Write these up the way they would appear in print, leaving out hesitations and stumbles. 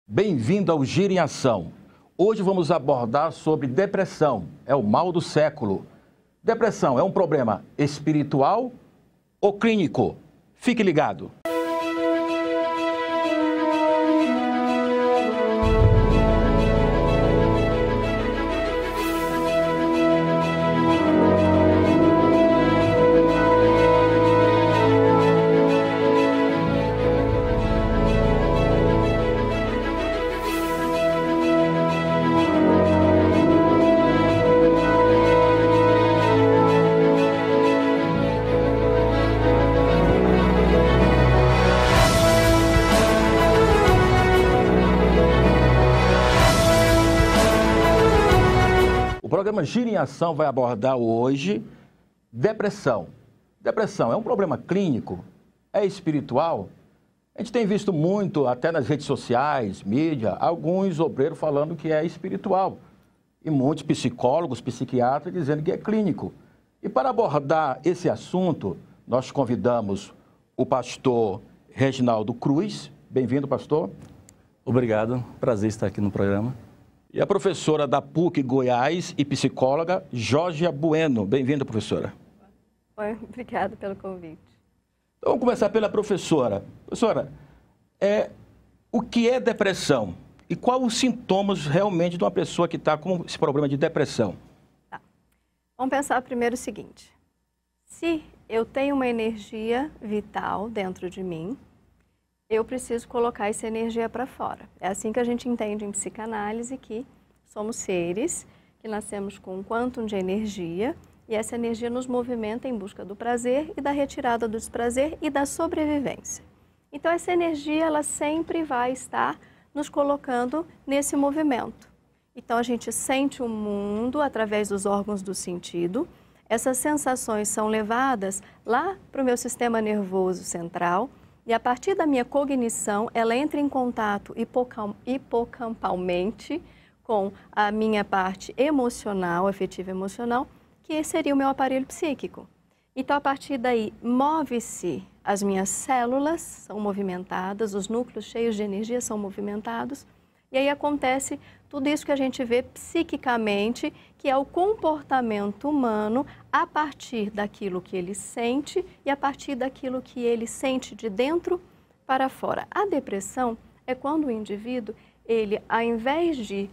Bem-vindo ao Giro em Ação. Hoje vamos abordar sobre depressão, é o mal do século. Depressão é um problema espiritual ou clínico? Fique ligado. O programa Giro em Ação vai abordar hoje depressão. Depressão é um problema clínico? É espiritual? A gente tem visto muito, até nas redes sociais, mídia, alguns obreiros falando que é espiritual. E muitos psicólogos, psiquiatras dizendo que é clínico. E para abordar esse assunto, nós convidamos o pastor Reginaldo Cruz. Bem-vindo, pastor. Obrigado, prazer estar aqui no programa. E a professora da PUC Goiás e psicóloga, Georgia Bueno. Bem-vinda, professora. Oi, obrigada pelo convite. Então, vamos começar pela professora. Professora, o que é depressão? E quais os sintomas realmente de uma pessoa que está com esse problema de depressão? Tá. Vamos pensar primeiro o seguinte. Se eu tenho uma energia vital dentro de mim, eu preciso colocar essa energia para fora. É assim que a gente entende em psicanálise que somos seres que nascemos com um quantum de energia e essa energia nos movimenta em busca do prazer e da retirada do desprazer e da sobrevivência. Então essa energia ela sempre vai estar nos colocando nesse movimento. Então a gente sente o mundo através dos órgãos do sentido. Essas sensações são levadas lá para o meu sistema nervoso central. E a partir da minha cognição, ela entra em contato hipocampalmente com a minha parte emocional, afetiva emocional, que seria o meu aparelho psíquico. Então, a partir daí, move-se as minhas células, são movimentadas, os núcleos cheios de energia são movimentados, e aí acontece tudo isso que a gente vê psiquicamente, que é o comportamento humano a partir daquilo que ele sente e a partir daquilo que ele sente de dentro para fora. A depressão é quando o indivíduo, ele, ao invés de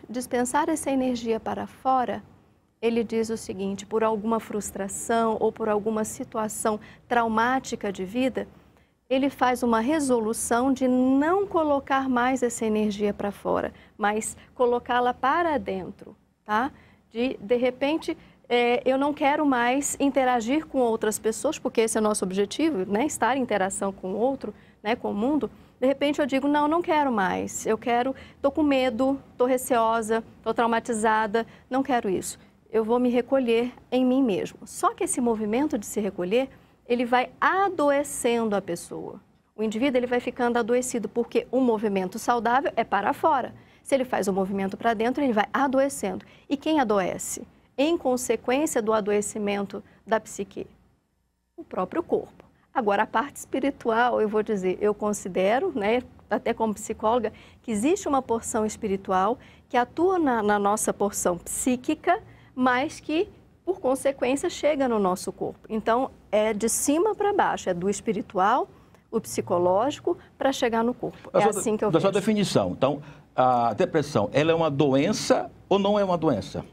dispensar essa energia para fora, ele diz o seguinte, por alguma frustração ou por alguma situação traumática de vida, ele faz uma resolução de não colocar mais essa energia para fora, mas colocá-la para dentro, tá? De repente, eu não quero mais interagir com outras pessoas, porque esse é o nosso objetivo, né? Estar em interação com o outro, né? Com o mundo. De repente eu digo, não quero mais, estou com medo, estou receosa, estou traumatizada, não quero isso. Eu vou me recolher em mim mesmo. Só que esse movimento de se recolher, ele vai adoecendo a pessoa. O indivíduo ele vai ficando adoecido, porque o movimento saudável é para fora. Se ele faz o movimento para dentro, ele vai adoecendo. E quem adoece? Em consequência do adoecimento da psique? O próprio corpo. Agora, a parte espiritual, eu vou dizer, eu considero, né, até como psicóloga, que existe uma porção espiritual que atua na nossa porção psíquica, mas que, por consequência, chega no nosso corpo. Então, é de cima para baixo, é do espiritual, o psicológico, para chegar no corpo. É assim que eu vejo. Da sua definição, então, a depressão, ela é uma doença ou não é uma doença?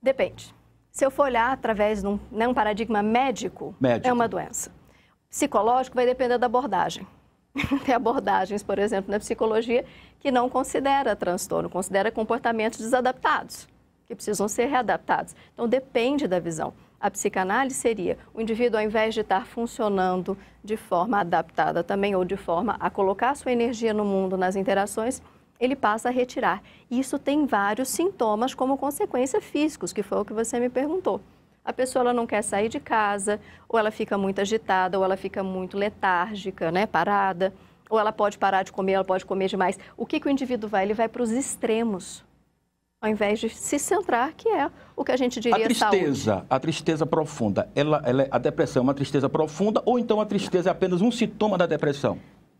Depende. Se eu for olhar através de um paradigma médico, é uma doença. Psicológico vai depender da abordagem. Tem abordagens, por exemplo, na psicologia, que não considera transtorno, considera comportamentos desadaptados, que precisam ser readaptados. Então, depende da visão. A psicanálise seria o indivíduo, ao invés de estar funcionando de forma adaptada também, ou de forma a colocar sua energia no mundo, nas interações, ele passa a retirar. Isso tem vários sintomas como consequência físicos, que foi o que você me perguntou. A pessoa ela não quer sair de casa, ou ela fica muito agitada, ou ela fica muito letárgica, né, parada, ou ela pode parar de comer, ela pode comer demais. O que o indivíduo vai? Ele vai para os extremos. ao invés de se centrar, que é o que a gente diria saúde. A tristeza profunda, a depressão é uma tristeza profunda ou então a tristeza é apenas um sintoma da depressão?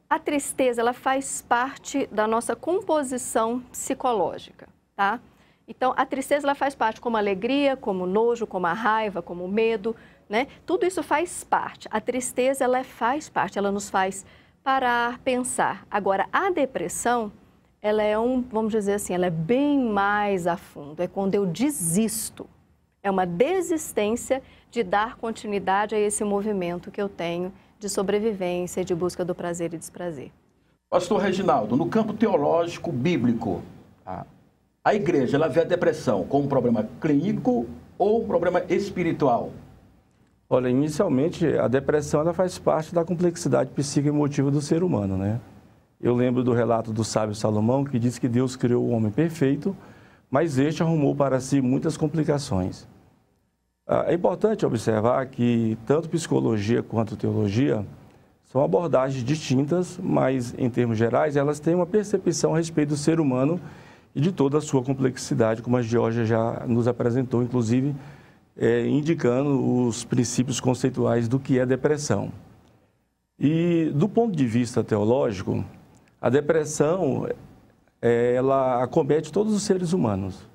A tristeza, ela faz parte da nossa composição psicológica, tá? Então, a tristeza, ela faz parte como a alegria, como o nojo, como a raiva, como o medo, né? Tudo isso faz parte. A tristeza, ela faz parte, ela nos faz parar, pensar. Agora, a depressão, ela é vamos dizer assim, ela é bem mais a fundo. É quando eu desisto. É uma desistência de dar continuidade a esse movimento que eu tenho de sobrevivência, de busca do prazer e desprazer. Pastor Reginaldo, no campo teológico bíblico, a igreja ela vê a depressão como um problema clínico ou um problema espiritual? Olha, inicialmente a depressão ela faz parte da complexidade psicoemotiva do ser humano, né? Eu lembro do relato do sábio Salomão que diz que Deus criou o homem perfeito, mas este arrumou para si muitas complicações. É importante observar que tanto psicologia quanto teologia são abordagens distintas, mas em termos gerais elas têm uma percepção a respeito do ser humano e de toda a sua complexidade, como a Georgia já nos apresentou, inclusive indicando os princípios conceituais do que é depressão. E do ponto de vista teológico, a depressão ela acomete todos os seres humanos.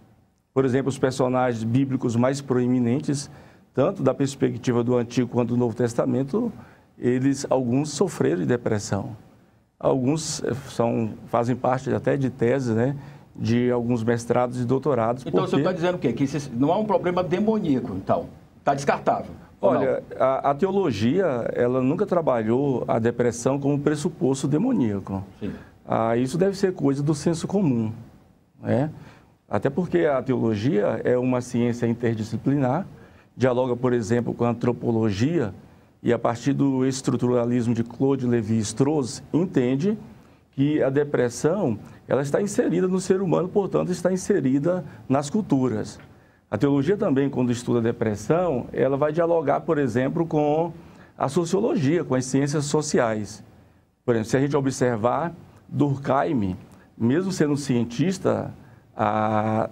Por exemplo, os personagens bíblicos mais proeminentes, tanto da perspectiva do Antigo quanto do Novo Testamento, alguns sofreram de depressão. Alguns fazem parte até de teses, né, de alguns mestrados e doutorados. Então, você está dizendo o quê? Que isso não é um problema demoníaco, então? Está descartável? Olha, a teologia, ela nunca trabalhou a depressão como pressuposto demoníaco. Sim. Isso deve ser coisa do senso comum, né? Até porque a teologia é uma ciência interdisciplinar, dialoga, por exemplo, com a antropologia e, a partir do estruturalismo de Claude Lévi-Strauss, entende que a depressão ela está inserida no ser humano, portanto, está inserida nas culturas. A teologia também, quando estuda a depressão, ela vai dialogar, por exemplo, com a sociologia, com as ciências sociais. Por exemplo, se a gente observar Durkheim, mesmo sendo um cientista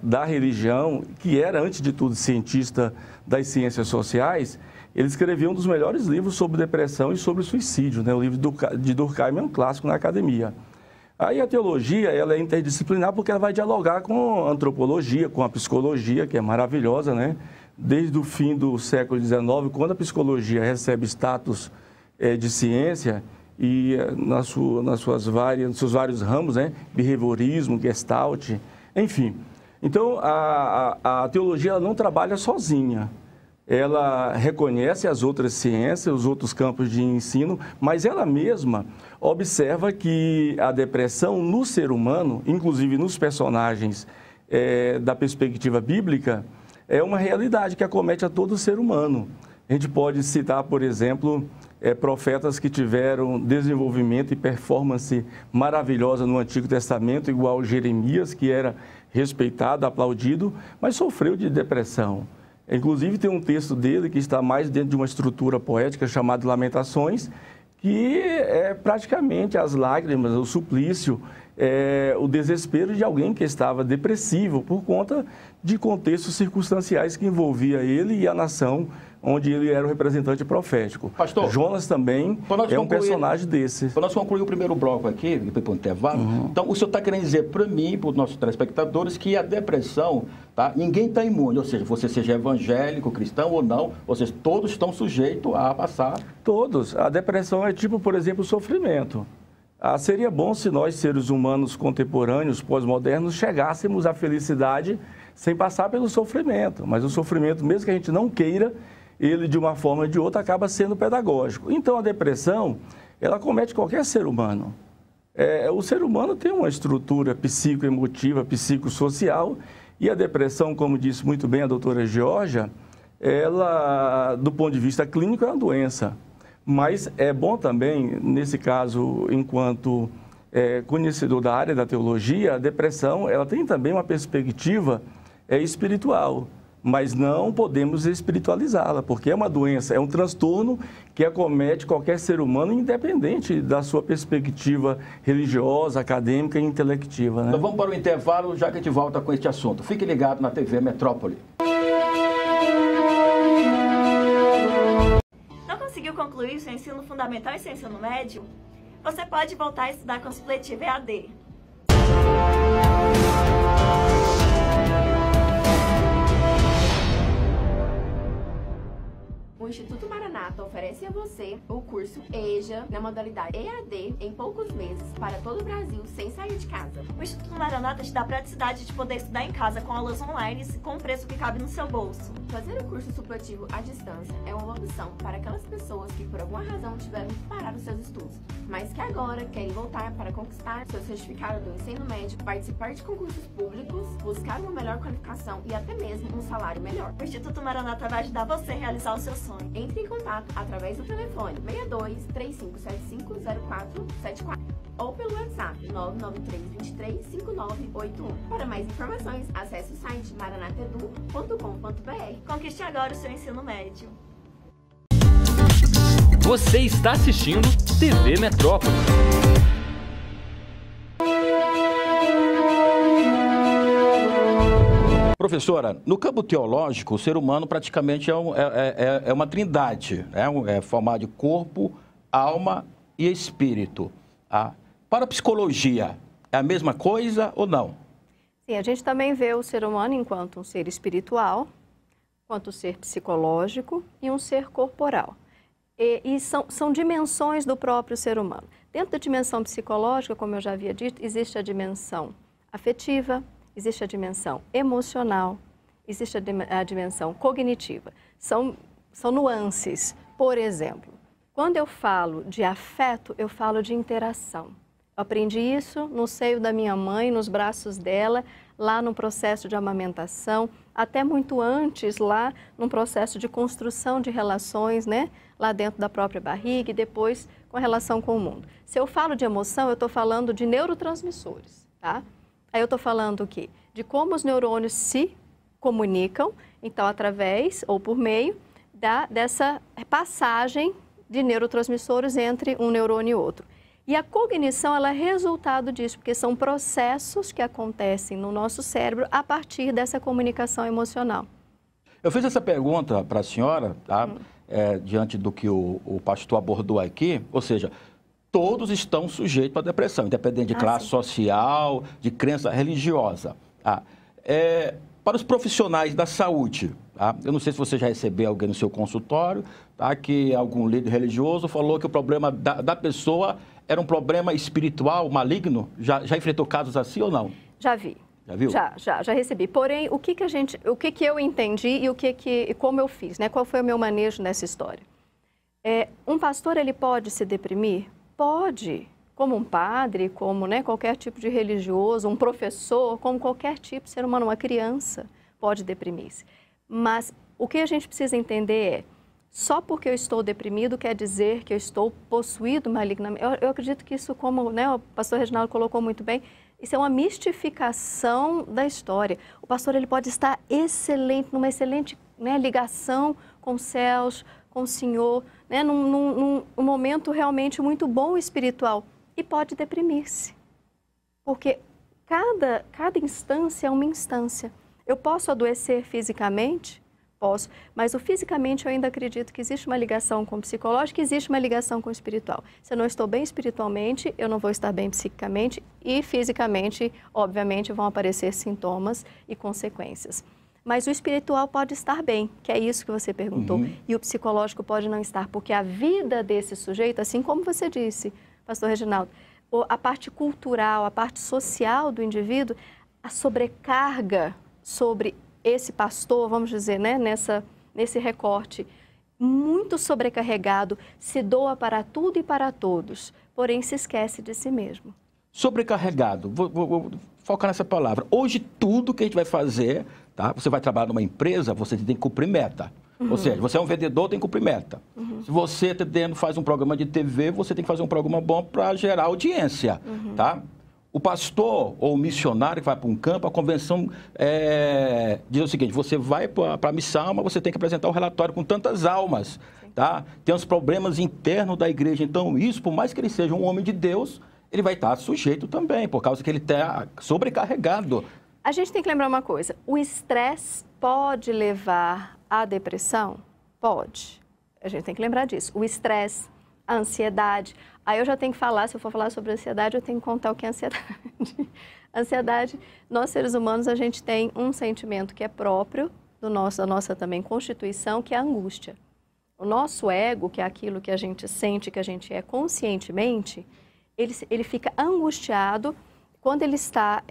da religião, que era, antes de tudo, cientista das ciências sociais, ele escreveu um dos melhores livros sobre depressão e sobre suicídio, né? O livro de Durkheim é um clássico na academia. Aí a teologia ela é interdisciplinar porque ela vai dialogar com a antropologia, com a psicologia, que é maravilhosa, né? Desde o fim do século XIX, quando a psicologia recebe status de ciência, e nos seus vários ramos, né? Behaviorismo, Gestalt, enfim. Então, a teologia ela não trabalha sozinha. Ela reconhece as outras ciências, os outros campos de ensino, mas ela mesma observa que a depressão no ser humano, inclusive nos personagens da perspectiva bíblica, é uma realidade que acomete a todo ser humano. A gente pode citar, por exemplo, profetas que tiveram desenvolvimento e performance maravilhosa no Antigo Testamento, igual Jeremias, que era respeitado, aplaudido, mas sofreu de depressão. Inclusive, tem um texto dele que está mais dentro de uma estrutura poética chamada Lamentações, que é praticamente as lágrimas, o suplício, o desespero de alguém que estava depressivo por conta de contextos circunstanciais que envolvia ele e a nação onde ele era o representante profético. Pastor, Jonas também é um personagem desse. Para nós concluir o primeiro bloco aqui, depois para o intervalo, então o senhor está querendo dizer para mim, para os nossos telespectadores, que a depressão, tá, ninguém está imune, ou seja, você seja evangélico, cristão ou não, ou seja, todos estão sujeitos a passar. Todos. A depressão é tipo, por exemplo, o sofrimento. Seria bom se nós, seres humanos contemporâneos, pós-modernos, chegássemos à felicidade sem passar pelo sofrimento. Mas o sofrimento, mesmo que a gente não queira, ele, de uma forma ou de outra, acaba sendo pedagógico. Então, a depressão, ela acomete qualquer ser humano. O ser humano tem uma estrutura psicoemotiva, psicossocial, e a depressão, como disse muito bem a doutora Georgia, ela, do ponto de vista clínico, é uma doença. Mas é bom também, nesse caso, enquanto conhecedor da área da teologia, a depressão ela tem também uma perspectiva espiritual. Mas não podemos espiritualizá-la, porque é uma doença, é um transtorno que acomete qualquer ser humano, independente da sua perspectiva religiosa, acadêmica e intelectiva, né? Então vamos para o intervalo, já que a gente volta com este assunto. Fique ligado na TV Metrópole. Não conseguiu concluir seu ensino fundamental e seu ensino médio? você pode voltar a estudar com supletivo EAD. O Instituto Maranata oferece a você o curso EJA na modalidade EAD em poucos meses para todo o Brasil sem sair de casa. O Instituto Maranata te dá a praticidade de poder estudar em casa com aulas online com o preço que cabe no seu bolso. Fazer o curso supletivo à distância é uma opção para aquelas pessoas que por alguma razão tiveram que parar os seus estudos, mas que agora querem voltar para conquistar seu certificado do ensino médio, participar de concursos públicos, buscar uma melhor qualificação e até mesmo um salário melhor. O Instituto Maranata vai ajudar você a realizar o seu sonho. Entre em contato através do telefone 62 3575 0474 ou pelo WhatsApp 99323 5981. Para mais informações, acesse o site maranatedu.com.br. Conquiste agora o seu ensino médio. Você está assistindo TV Metrópole. Professora, no campo teológico, o ser humano praticamente é uma trindade, é formado de corpo, alma e espírito. Para a psicologia, é a mesma coisa ou não? Sim, a gente também vê o ser humano enquanto um ser espiritual, enquanto um ser psicológico e um ser corporal. E são dimensões do próprio ser humano. Dentro da dimensão psicológica, como eu já havia dito, existe a dimensão afetiva, existe a dimensão emocional, existe a dimensão cognitiva. São nuances. Por exemplo, quando eu falo de afeto, eu falo de interação. Eu aprendi isso no seio da minha mãe, nos braços dela, lá no processo de amamentação, até muito antes, lá no processo de construção de relações, né? Lá dentro da própria barriga e depois com a relação com o mundo. Se eu falo de emoção, eu estou falando de neurotransmissores, tá? Aí eu estou falando o quê? De como os neurônios se comunicam, então através ou por meio dessa passagem de neurotransmissores entre um neurônio e outro. E a cognição ela é resultado disso, porque são processos que acontecem no nosso cérebro a partir dessa comunicação emocional. Eu fiz essa pergunta para a senhora, tá? Diante do que o pastor abordou aqui, ou seja, todos estão sujeitos à depressão, independente de classe social, de crença religiosa. Para os profissionais da saúde, eu não sei se você já recebeu alguém no seu consultório, que algum líder religioso falou que o problema da pessoa era um problema espiritual, maligno. Já enfrentou casos assim ou não? Já vi. Já viu? Já recebi. Porém, o que eu entendi e como eu fiz, né? Qual foi o meu manejo nessa história? Um pastor, ele pode se deprimir? Pode. Como um padre, como qualquer tipo de religioso, um professor, como qualquer tipo de ser humano, uma criança pode deprimir-se. Mas o que a gente precisa entender é, só porque eu estou deprimido quer dizer que eu estou possuído malignamente. Eu acredito que isso, como o pastor Reginaldo colocou muito bem, isso é uma mistificação da história. O pastor ele pode estar numa excelente ligação com os céus, com o Senhor, num momento realmente muito bom espiritual, e pode deprimir-se. Porque cada instância é uma instância. Eu posso adoecer fisicamente? Posso, mas o fisicamente eu ainda acredito que existe uma ligação com o psicológico e existe uma ligação com o espiritual. Se eu não estou bem espiritualmente, eu não vou estar bem psiquicamente e fisicamente, obviamente, vão aparecer sintomas e consequências. Mas o espiritual pode estar bem, que é isso que você perguntou, e o psicológico pode não estar, porque a vida desse sujeito, assim como você disse, pastor Reginaldo, a parte cultural, a parte social do indivíduo, a sobrecarga sobre esse pastor, vamos dizer, nesse recorte, muito sobrecarregado, se doa para tudo e para todos, porém se esquece de si mesmo. Sobrecarregado, vou focar nessa palavra. Hoje, tudo que a gente vai fazer, tá? Você vai trabalhar numa empresa, você tem que cumprir meta. Ou seja, você é um vendedor, tem que cumprir meta. Se você faz um programa de TV, você tem que fazer um programa bom para gerar audiência, tá? O pastor ou o missionário que vai para um campo, a convenção diz o seguinte, você vai para a missão, mas você tem que apresentar um relatório com tantas almas, tá? Tem os problemas internos da igreja, então isso, por mais que ele seja um homem de Deus, ele vai estar sujeito também, por causa que ele está sobrecarregado. A gente tem que lembrar uma coisa, o estresse pode levar à depressão? Pode. A gente tem que lembrar disso. O estresse, A ansiedade. Aí eu já tenho que falar, se eu for falar sobre ansiedade, eu tenho que contar o que é ansiedade. Ansiedade, nós seres humanos, a gente tem um sentimento que é próprio da nossa também constituição, que é a angústia. O nosso ego, que é aquilo que a gente sente, que a gente é conscientemente, ele fica angustiado quando ele está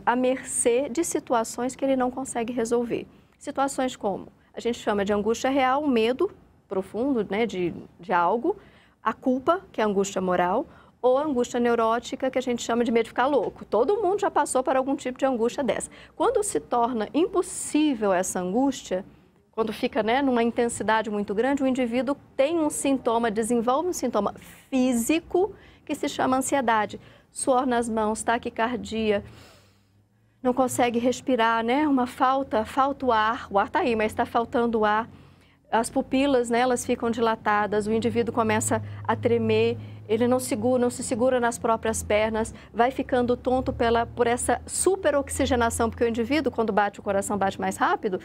à mercê de situações que ele não consegue resolver. Situações como, a gente chama de angústia real, o medo profundo, né, de algo, a culpa, que é a angústia moral, ou a angústia neurótica, que a gente chama de medo de ficar louco. Todo mundo já passou por algum tipo de angústia dessa. Quando se torna impossível essa angústia, quando fica, né, numa intensidade muito grande, o indivíduo tem um sintoma, desenvolve um sintoma físico que se chama ansiedade. Suor nas mãos, taquicardia, não consegue respirar, né? falta o ar está aí, mas está faltando o ar. As pupilas, né, elas ficam dilatadas, o indivíduo começa a tremer, ele não se segura nas próprias pernas, vai ficando tonto por essa superoxigenação, porque o indivíduo, quando bate, o coração bate mais rápido,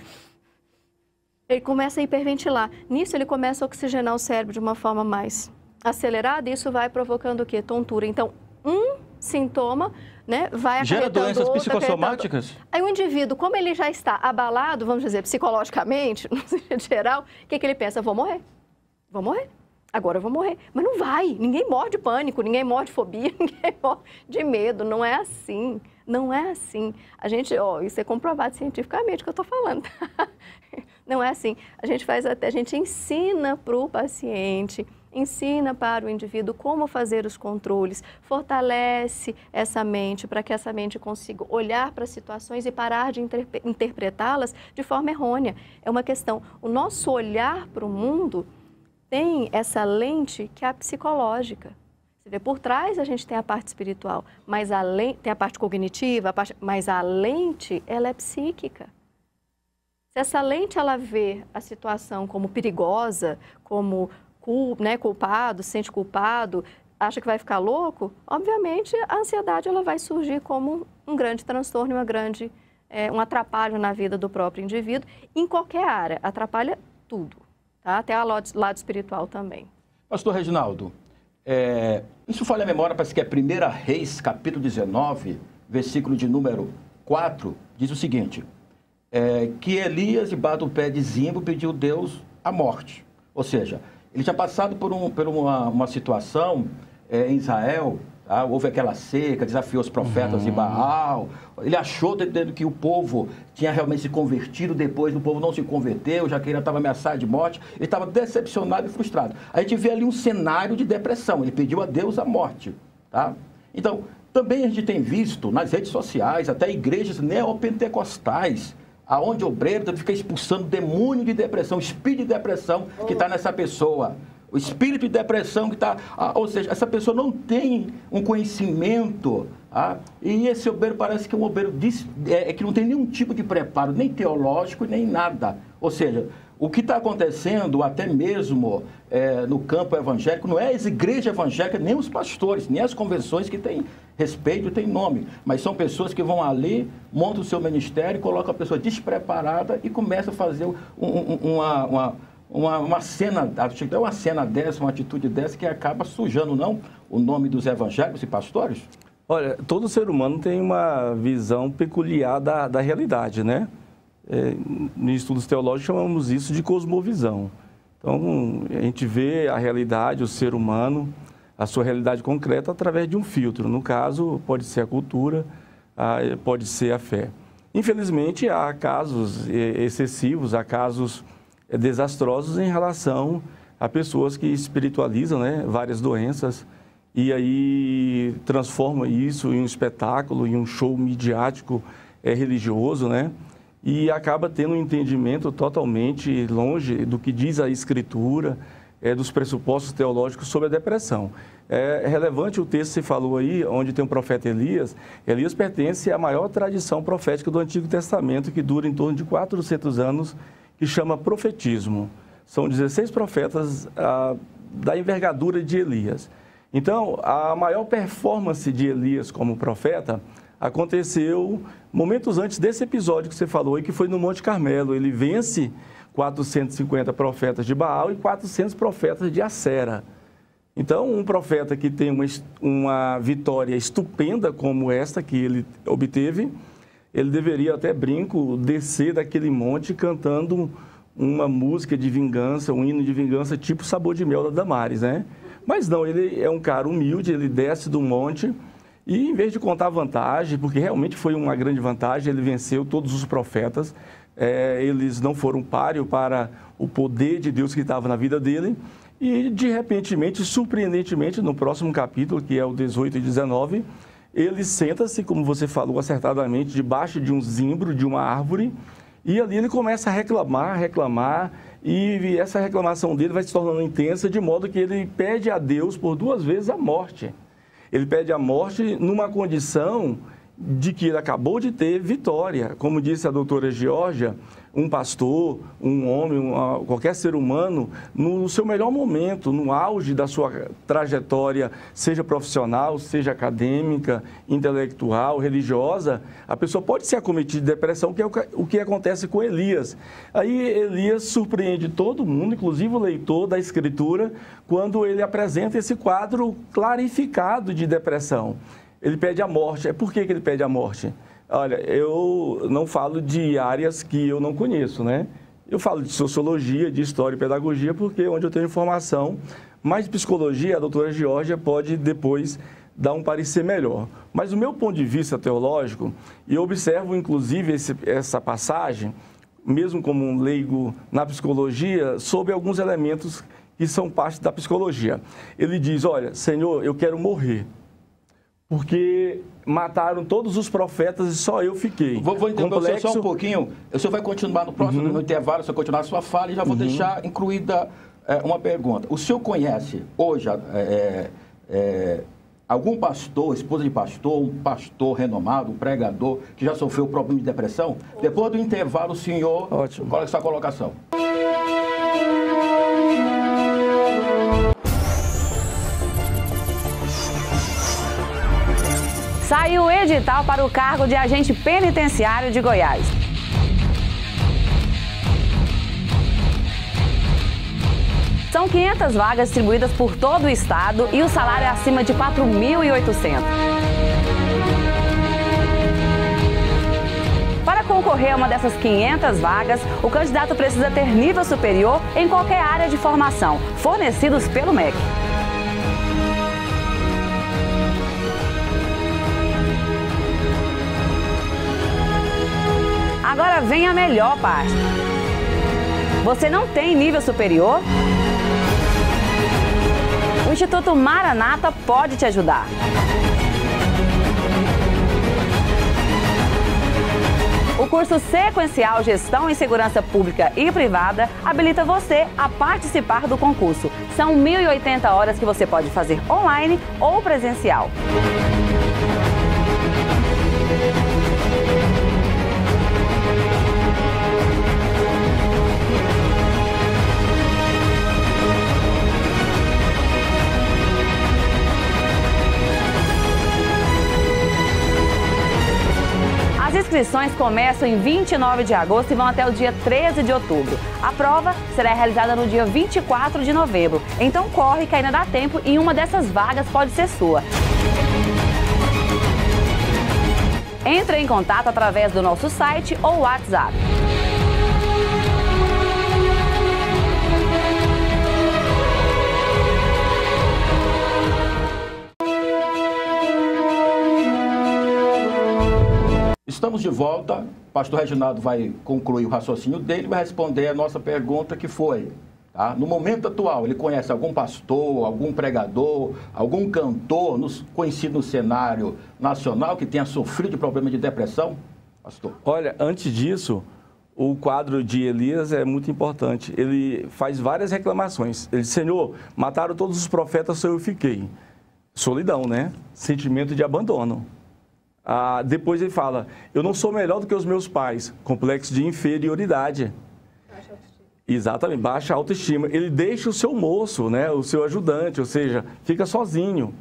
ele começa a hiperventilar. Nisso, ele começa a oxigenar o cérebro de uma forma mais acelerada e isso vai provocando o quê? Tontura. Então, um sintoma, né, vai acarretando gera doenças outro, psicossomáticas? Aí o indivíduo, como ele já está abalado, vamos dizer, psicologicamente, no sentido geral, o que ele pensa? Vou morrer, agora eu vou morrer. Mas não vai, ninguém morre de pânico, ninguém morre de fobia, ninguém morre de medo, não é assim. Não é assim. A gente, isso é comprovado cientificamente o que eu estou falando. Não é assim. A gente ensina para o paciente, ensina para o indivíduo como fazer os controles, fortalece essa mente para que essa mente consiga olhar para as situações e parar de interpretá-las de forma errônea. É uma questão, o nosso olhar para o mundo tem essa lente que é a psicológica. Você vê, por trás a gente tem a parte espiritual, mas tem a parte cognitiva, mas a lente, ela é psíquica. Se essa lente, ela vê a situação como perigosa, como culpado, se sente culpado, acha que vai ficar louco, obviamente a ansiedade ela vai surgir como um grande transtorno, um atrapalho na vida do próprio indivíduo, em qualquer área, atrapalha tudo, tá? Até o lado espiritual também. Pastor Reginaldo, isso falha a memória, parece que é 1 Reis, capítulo 19, versículo de número 4, diz o seguinte, que Elias, debaixo do pé de Zimbo, pediu a Deus a morte. Ou seja, ele tinha passado por uma situação em Israel, tá? Houve aquela seca, desafiou os profetas de Baal, ele achou que o povo tinha realmente se convertido, depois o povo não se converteu, já que ele estava ameaçado de morte, ele estava decepcionado e frustrado. A gente vê ali um cenário de depressão, ele pediu a Deus a morte. Tá? Então, também a gente tem visto nas redes sociais, até igrejas neopentecostais, aonde o obreiro fica expulsando demônio de depressão, espírito de depressão que está nessa pessoa. O espírito de depressão que está... ou seja, essa pessoa não tem um conhecimento, e esse obreiro parece que é um obreiro que não tem nenhum tipo de preparo, nem teológico, nem nada. Ou seja, o que está acontecendo até mesmo no campo evangélico não é as igrejas evangélicas, nem os pastores, nem as convenções que têm respeito, têm nome, mas são pessoas que vão ali, montam o seu ministério, colocam a pessoa despreparada e começam a fazer uma cena dessa, uma atitude dessa que acaba sujando, não, o nome dos evangélicos e pastores? Olha, todo ser humano tem uma visão peculiar da realidade, né? Em estudos teológicos chamamos isso de cosmovisão. Então, a gente vê a realidade, o ser humano, a sua realidade concreta através de um filtro. No caso, pode ser a cultura, pode ser a fé. Infelizmente, há casos excessivos, há casos desastrosos em relação a pessoas que espiritualizam, né, várias doenças e aí transformam isso em um espetáculo, em um show midiático religioso, né? E acaba tendo um entendimento totalmente longe do que diz a Escritura, dos pressupostos teológicos sobre a depressão. É relevante o texto que você falou aí, onde tem o profeta Elias. Elias pertence à maior tradição profética do Antigo Testamento, que dura em torno de 400 anos, que chama profetismo. São 16 profetas da envergadura de Elias. Então, a maior performance de Elias como profeta aconteceu momentos antes desse episódio que você falou, e que foi no Monte Carmelo. Ele vence 450 profetas de Baal e 400 profetas de Acera. Então, um profeta que tem uma vitória estupenda como esta que ele obteve, ele deveria, até brinco, descer daquele monte cantando uma música de vingança, um hino de vingança, tipo Sabor de Mel da Damares, né? Mas não, ele é um cara humilde, ele desce do monte e, em vez de contar vantagem, porque realmente foi uma grande vantagem, ele venceu todos os profetas, eles não foram páreo para o poder de Deus que estava na vida dele, e, de repentemente, surpreendentemente, no próximo capítulo, que é o 18 e 19, ele senta-se, como você falou acertadamente, debaixo de um zimbro, de uma árvore, e ali ele começa a reclamar, e essa reclamação dele vai se tornando intensa, de modo que ele pede a Deus por 2 vezes a morte. Ele pede a morte numa condição de que ele acabou de ter vitória. Como disse a doutora Georgia, um pastor, um homem, qualquer ser humano, no seu melhor momento, no auge da sua trajetória, seja profissional, seja acadêmica, intelectual, religiosa, a pessoa pode ser acometida de depressão, que é o que acontece com Elias. Aí Elias surpreende todo mundo, inclusive o leitor da Escritura, quando ele apresenta esse quadro clarificado de depressão. Ele pede a morte. Por que ele pede a morte? Olha, eu não falo de áreas que eu não conheço, né? Eu falo de sociologia, de história e pedagogia, porque é onde eu tenho informação. Mas de psicologia, a doutora Georgia pode depois dar um parecer melhor. Mas do meu ponto de vista teológico, e eu observo inclusive essa passagem, mesmo como um leigo na psicologia, sobre alguns elementos que são parte da psicologia. Ele diz, olha, Senhor, eu quero morrer, porque mataram todos os profetas e só eu fiquei. Vou interromper você só um pouquinho. O senhor vai continuar no próximo no intervalo, o senhor continuar a sua fala, e já vou deixar incluída uma pergunta. O senhor conhece hoje algum pastor, esposa de pastor, um pastor renomado, um pregador, que já sofreu problema de depressão? Depois do intervalo, o senhor coloca sua colocação. Saiu o edital para o cargo de agente penitenciário de Goiás. São 500 vagas distribuídas por todo o estado e o salário é acima de 4.800. Para concorrer a uma dessas 500 vagas, o candidato precisa ter nível superior em qualquer área de formação, fornecidos pelo MEC. Agora vem a melhor parte. Você não tem nível superior? O Instituto Maranata pode te ajudar. O curso sequencial Gestão em Segurança Pública e Privada habilita você a participar do concurso. São 1.080 horas que você pode fazer online ou presencial. As inscrições começam em 29 de agosto e vão até o dia 13 de outubro. A prova será realizada no dia 24 de novembro. Então corre que ainda dá tempo e uma dessas vagas pode ser sua. Entre em contato através do nosso site ou WhatsApp. Estamos de volta. O pastor Reginaldo vai concluir o raciocínio dele e vai responder a nossa pergunta, que foi, tá? No momento atual, ele conhece algum pastor, algum pregador, algum cantor conhecido no cenário nacional que tenha sofrido de problema de depressão? Pastor. Olha, antes disso, o quadro de Elias é muito importante. Ele faz várias reclamações. Ele diz, Senhor, mataram todos os profetas, só eu fiquei. Solidão, né? Sentimento de abandono. Depois ele fala, eu não sou melhor do que os meus pais, complexo de inferioridade. Baixa autoestima. Exatamente, baixa autoestima. Ele deixa o seu moço, né, o seu ajudante, ou seja, fica sozinho.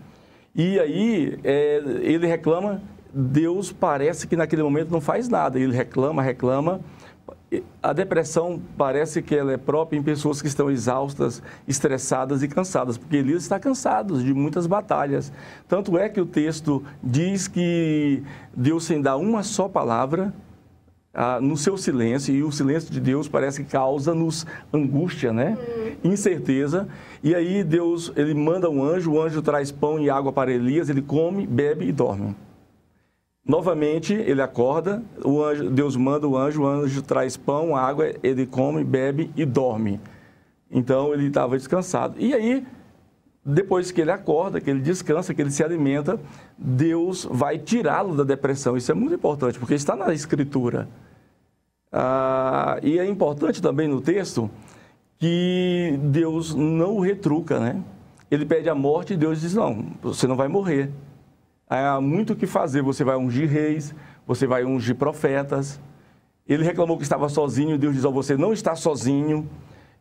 E aí ele reclama, Deus parece que naquele momento não faz nada. Ele reclama. A depressão parece que ela é própria em pessoas que estão exaustas, estressadas e cansadas, porque Elias está cansado de muitas batalhas. Tanto é que o texto diz que Deus, sem dar uma só palavra, no seu silêncio, e o silêncio de Deus parece que causa-nos angústia, né? Incerteza. E aí Deus, ele manda um anjo, o anjo traz pão e água para Elias, ele come, bebe e dorme. Novamente, ele acorda, Deus manda o anjo traz pão, água, ele come, bebe e dorme. Então, ele estava descansado. E aí, depois que ele acorda, que ele descansa, que ele se alimenta, Deus vai tirá-lo da depressão. Isso é muito importante, porque está na Escritura. E é importante também no texto que Deus não o retruca, né? Ele pede a morte e Deus diz, não, você não vai morrer. Há muito o que fazer, você vai ungir reis, você vai ungir profetas. Ele reclamou que estava sozinho, Deus diz, você não está sozinho.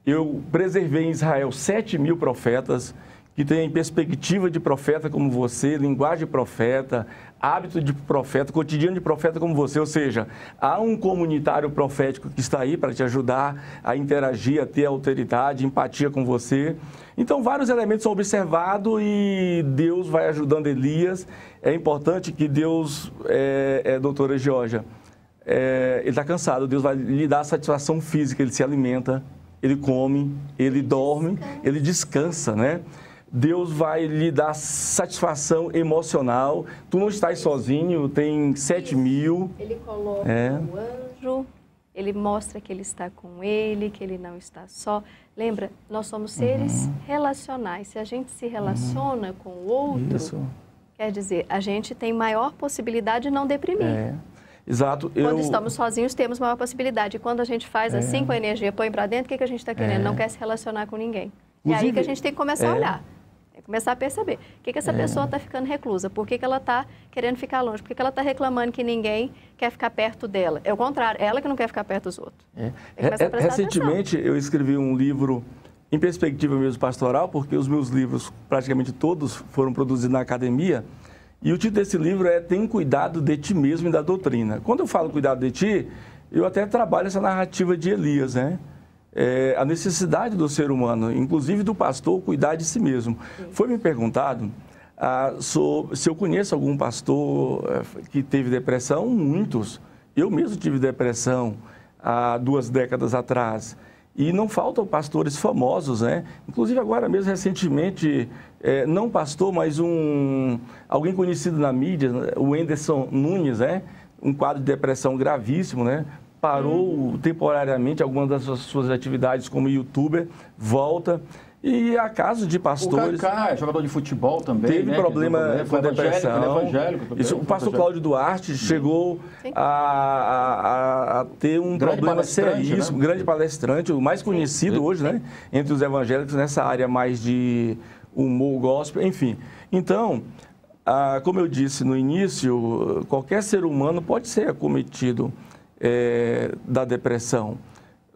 Eu preservei em Israel 7.000 profetas, que têm perspectiva de profeta como você, linguagem de profeta, hábito de profeta, cotidiano de profeta como você. Ou seja, há um comunitário profético que está aí para te ajudar a interagir, a ter autoridade, empatia com você. Então, vários elementos são observados e Deus vai ajudando Elias. É importante que Deus, doutora Georgia, ele está cansado, Deus vai lhe dar satisfação física, ele se alimenta, ele come, ele dorme, ele descansa, né? Deus vai lhe dar satisfação emocional. Tu não estás sozinho, tem 7.000. Ele coloca o anjo, ele mostra que ele está com ele, que ele não está só. Lembra, nós somos seres relacionais. Se a gente se relaciona com o outro, quer dizer, a gente tem maior possibilidade de não deprimir. Exato. Quando estamos sozinhos, temos maior possibilidade. E quando a gente faz assim com a energia, põe para dentro, o que a gente está querendo? Não quer se relacionar com ninguém. E aí que a gente tem que começar a olhar. Começar a perceber. Por que essa pessoa está ficando reclusa? Por que ela está querendo ficar longe? Por que ela está reclamando que ninguém quer ficar perto dela? É o contrário, ela que não quer ficar perto dos outros. Recentemente, eu escrevi um livro em perspectiva mesmo pastoral, porque os meus livros, praticamente todos, foram produzidos na academia. E o título desse livro é Tem Cuidado de Ti Mesmo e da Doutrina. Quando eu falo cuidado de ti, eu até trabalho essa narrativa de Elias, né? A necessidade do ser humano, inclusive do pastor, cuidar de si mesmo. Foi me perguntado se eu conheço algum pastor que teve depressão. Muitos. Eu mesmo tive depressão há 2 décadas atrás. E não faltam pastores famosos, né? Inclusive agora mesmo, recentemente, não pastor, mas alguém conhecido na mídia, o Whindersson Nunes, né? Um quadro de depressão gravíssimo, né? Parou temporariamente algumas das suas atividades como youtuber, volta. E há casos de pastores... O Kaká, jogador de futebol também, teve problema com depressão. Isso, o pastor Cláudio Duarte chegou a ter um problema seríssimo, grande palestrante, o mais conhecido hoje, né? Entre os evangélicos nessa área mais de humor, gospel, enfim. Então, como eu disse no início, qualquer ser humano pode ser acometido da depressão.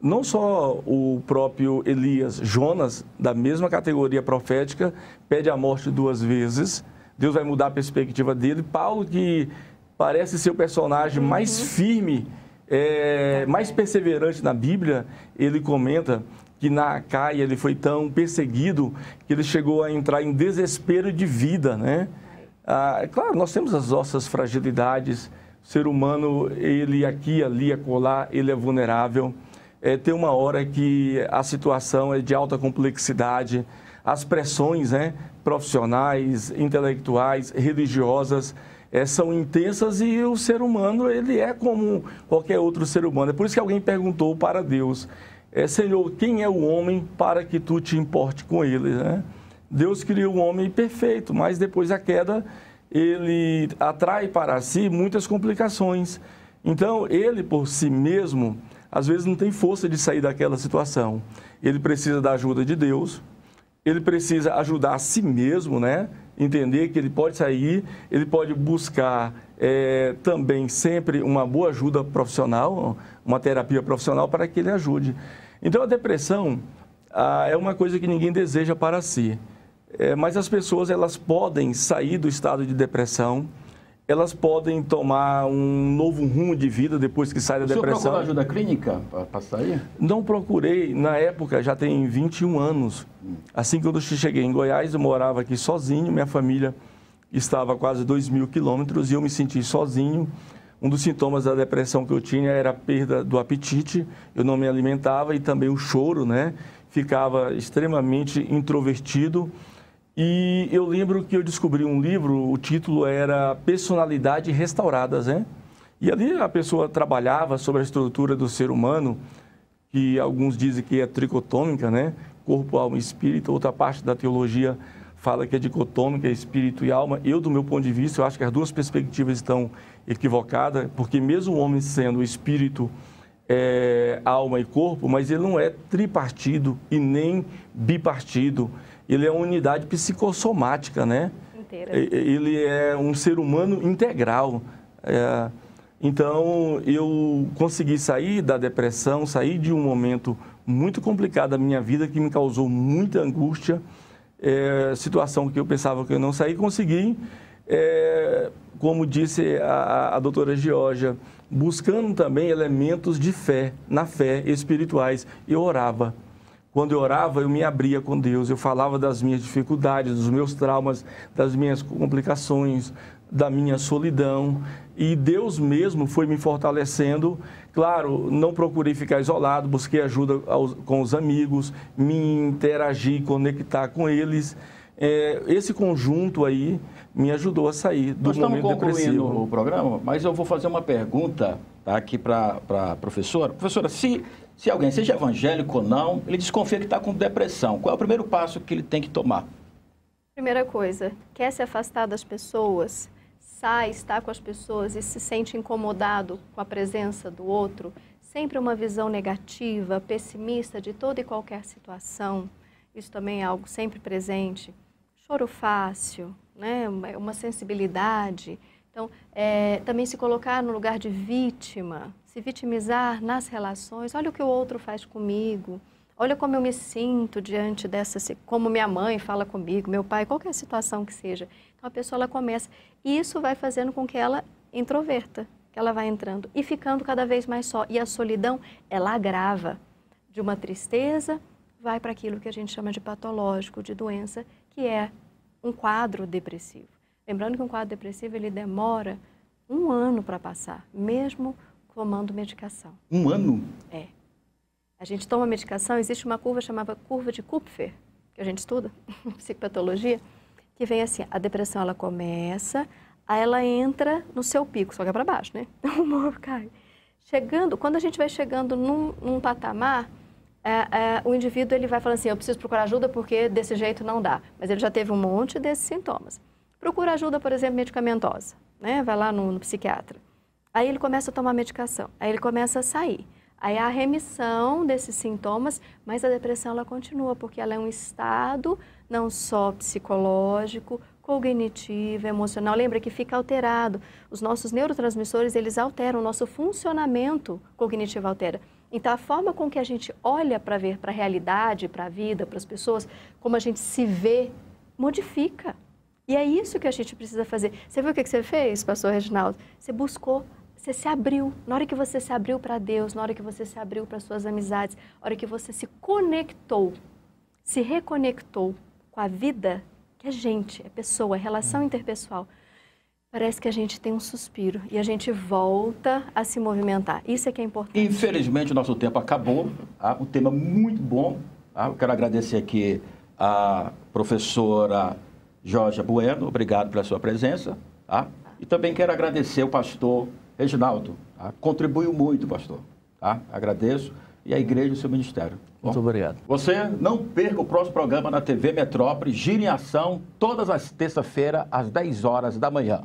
Não só o próprio Elias, Jonas, da mesma categoria profética, pede a morte 2 vezes. Deus vai mudar a perspectiva dele. Paulo, que parece ser o personagem mais firme, mais perseverante na Bíblia, ele comenta que na Acaia ele foi tão perseguido que ele chegou a entrar em desespero de vida, né? Claro, nós temos as nossas fragilidades. O ser humano, ele aqui, ali, acolá, ele é vulnerável. Tem uma hora que a situação é de alta complexidade, as pressões, né, profissionais, intelectuais, religiosas, são intensas e o ser humano, ele é como qualquer outro ser humano. É por isso que alguém perguntou para Deus, Senhor, quem é o homem para que tu te importe com ele, né? Deus criou o homem perfeito, mas depois da queda, ele atrai para si muitas complicações. Então, ele por si mesmo, às vezes não tem força de sair daquela situação. Ele precisa da ajuda de Deus, ele precisa ajudar a si mesmo, né? Entender que ele pode sair, ele pode buscar também sempre uma boa ajuda profissional, uma terapia profissional para que ele ajude. Então, a depressão é uma coisa que ninguém deseja para si. Mas as pessoas, elas podem sair do estado de depressão elas podem tomar um novo rumo de vida depois que sai da depressão. O senhor procurou ajuda clínica para sair? Não procurei. Na época, já tem 21 anos. Assim que eu cheguei em Goiás, eu morava aqui sozinho, minha família estava a quase 2.000 quilômetros e eu me senti sozinho. Um dos sintomas da depressão que eu tinha era a perda do apetite, eu não me alimentava e também o choro, né? Ficava extremamente introvertido. E eu lembro que eu descobri um livro, o título era Personalidade Restauradas, né? E ali a pessoa trabalhava sobre a estrutura do ser humano, que alguns dizem que é tricotômica, né? Corpo, alma e espírito. Outra parte da teologia fala que é dicotômica, espírito e alma. Eu, do meu ponto de vista, eu acho que as duas perspectivas estão equivocadas, porque mesmo o homem sendo espírito, alma e corpo, mas ele não é tripartido e nem bipartido. Ele é uma unidade psicossomática, né? Inteira. Ele é um ser humano integral. Então, eu consegui sair da depressão, sair de um momento muito complicado da minha vida, que me causou muita angústia, situação que eu pensava que eu não saí, consegui, como disse a doutora Georgia, buscando também elementos de fé, na fé, espirituais. Eu orava. Quando eu orava, eu me abria com Deus, eu falava das minhas dificuldades, dos meus traumas, das minhas complicações, da minha solidão, e Deus mesmo foi me fortalecendo. Claro, não procurei ficar isolado, busquei ajuda com os amigos, me interagir, conectar com eles. Esse conjunto aí me ajudou a sair do momento depressivo. Nós estamos concluindo o programa, mas eu vou fazer uma pergunta aqui para a professora. Professora, se alguém, seja evangélico ou não, ele desconfia que está com depressão, qual é o primeiro passo que ele tem que tomar? Primeira coisa, quer se afastar das pessoas, está com as pessoas e se sente incomodado com a presença do outro, sempre uma visão negativa, pessimista de toda e qualquer situação, isso também é algo sempre presente. Choro fácil, né? Uma sensibilidade. Então, também se colocar no lugar de vítima, se vitimizar nas relações. Olha o que o outro faz comigo, olha como eu me sinto diante dessa, como minha mãe fala comigo, meu pai, qualquer situação que seja. Então, a pessoa ela começa, e isso vai fazendo com que ela introverta, que ela vai entrando e ficando cada vez mais só. E a solidão, ela agrava de uma tristeza, vai para aquilo que a gente chama de patológico, de doença, que é um quadro depressivo. Lembrando que um quadro depressivo, ele demora 1 ano para passar, mesmo tomando medicação. 1 ano? É. A gente toma medicação, existe uma curva chamada curva de Kupfer, que a gente estuda, psicopatologia, que vem assim, a depressão ela começa, aí ela entra no seu pico, só que é para baixo, né? Então o humor cai. Quando a gente vai chegando num patamar, o indivíduo ele vai falando assim, eu preciso procurar ajuda porque desse jeito não dá. Mas ele já teve um monte desses sintomas. Procura ajuda, por exemplo, medicamentosa, né? Vai lá no psiquiatra. Aí ele começa a tomar medicação, aí ele começa a sair. Aí há a remissão desses sintomas, mas a depressão ela continua, porque ela é um estado não só psicológico, cognitivo, emocional. Lembra que fica alterado. Os nossos neurotransmissores, eles alteram, o nosso funcionamento cognitivo altera. Então, a forma com que a gente olha para ver, para a realidade, para a vida, para as pessoas, como a gente se vê, modifica. E é isso que a gente precisa fazer. Você viu o que você fez, pastor Reginaldo? Você buscou, você se abriu. Na hora que você se abriu para Deus, na hora que você se abriu para suas amizades, na hora que você se conectou, se reconectou com a vida, que é gente, é pessoa, é relação interpessoal, parece que a gente tem um suspiro e a gente volta a se movimentar. Isso é que é importante. Infelizmente, o nosso tempo acabou. Um tema muito bom. Eu quero agradecer aqui a professora Georgia Bueno. Obrigado pela sua presença. E também quero agradecer o pastor Reginaldo. Contribuiu muito, pastor. Agradeço. E a igreja e o seu ministério. Muito obrigado. Você não perca o próximo programa na TV Metrópole, Gira em Ação, todas as terças-feiras, às 10 horas da manhã.